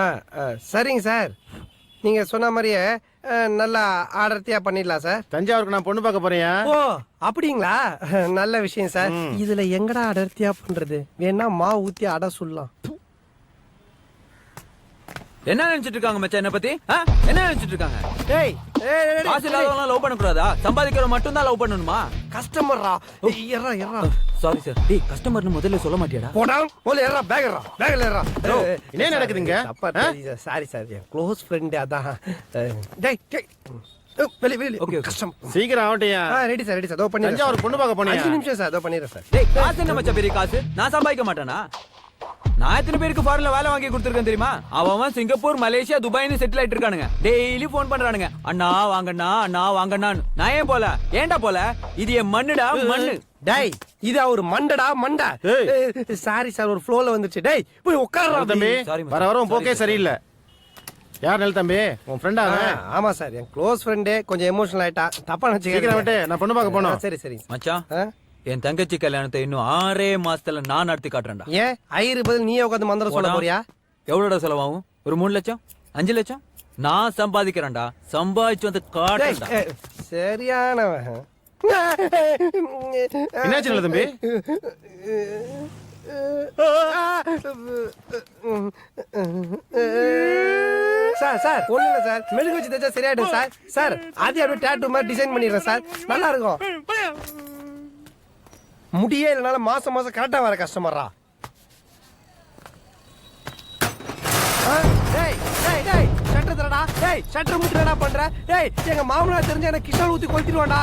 ஆ ஆ, சரிங்க சார். நீங்கள் சொன்ன மாதிரியே நல்லா அடர்த்தியாக பண்ணிடலாம் சார். தஞ்சாவூருக்கு நான் பொண்ணு பார்க்க போறேன். ஓ அப்படிங்களா? நல்ல விஷயம் சார். இதில் எங்கடா அடர்த்தியாக பண்ணுறது? வேணா மாவு ஊற்றி அடை சொல்லலாம். என்ன நினைச்சிட்டு இருக்காங்க மச்சான் என்ன பத்தி? என்ன நினைச்சிட்டு இருக்காங்க? டேய் காசு இல்லாதவங்க லவ் பண்ண கூடாதா? சம்பாதிக்கிற மட்டும் தான் லவ் பண்ணணுமா? கஸ்டமர்ரா. எறா எறா. Sorry sir. டேய் கஸ்டமர்னு முதல்ல சொல்ல மாட்டியாடா? போடா முதல்ல எறா பேக்ரா பேக்ல எறா. என்ன நடக்குதுங்க? சாரி சார் என் க்ளோஸ் ஃப்ரெண்ட் அதான். டேய் டேய் வெளி வெளி ஓகே கஸ்டமர் சீக்கிரம் ஆகட்டையா. Ready sir ready sir. தோ பண்ணி தஞ்சாவூருக்கு பொண்ணு பார்க்க 5 போனேன். நிமிஷம் சார். தோ பண்ணிடுறேன் சார். டேய் காசு என்ன மச்சான் பெரிய காசு? நான் சம்பாதிக்க மாட்டேனா? நான் எத்தனை பேருக்கு ஃபாரின்ல வேலை வாங்கி கொடுத்துருக்கேன் தெரியுமா? அவன் சிங்கப்பூர் மலேசியா துபாய்னு செட்டில் ஆயிட்டு இருக்கானுங்க. டெய்லி போன் பண்றானுங்க, அண்ணா வாங்கண்ணா அண்ணா வாங்கண்ணான்னு. நான் ஏன் போல? ஏன்டா போல? இது என் மண்ணுடா மண்ணு. டேய் இது ஒரு மண்டடா மண்டா. சாரி சார் ஒரு ஃப்ளோல வந்துருச்சு. டேய் போய் உட்கார்றா தம்பி. Sorry, வர வர போக்கே சரியில்லை. யார் நெல் தம்பி? உன் ஃப்ரெண்டா? ஆமா சார் என் க்ளோஸ் ஃப்ரெண்டே கொஞ்சம் எமோஷனல் ஆயிட்டா. தப்பா சீக்கிரம் நினைச்சுக்கிறேன். விட்டு நான் பொண்ணு பார்க்க போனோம். சரி சரி மச்சான் என் தங்கச்சி கல்யாணத்தை இன்னும் 6 மாசத்துல நான் நடத்தி காட்டுறேன்டா. ஏன் ஐயரு பதில் நீயே உட்காந்து மந்திரம் சொல்ல போறியா? எவ்வளோட செலவாகும்? ஒரு 3 லட்சம் 5 லட்சம் நான் சம்பாதிக்கிறேன்டா. சம்பாதிச்சு வந்து காட்டுறேன்டா. சரியானவன். என்னாச்சு நல்ல தம்பி? சார் சார் ஒண்ணு இல்ல சார். மெழுகு வச்சு தைச்சா சரியாயிடும் சார். சார் அதே அப்படியே டேட்டூ மாதிரி டிசைன் பண்ணிடுறேன் சார். நல்லா இருக்கும். முடியே இல்லைனால மாசம் மாசம் கரெக்டா வர கஸ்டமரா. டேய் டேய் டேய் ஷட்டர் தரடா. டேய் ஷட்டர் முட்டுடா பண்ற. டேய் எங்க மாமனார் தெரிஞ்ச எனக்கு கிஷால் ஊத்தி கொளுத்திடுவான்டா.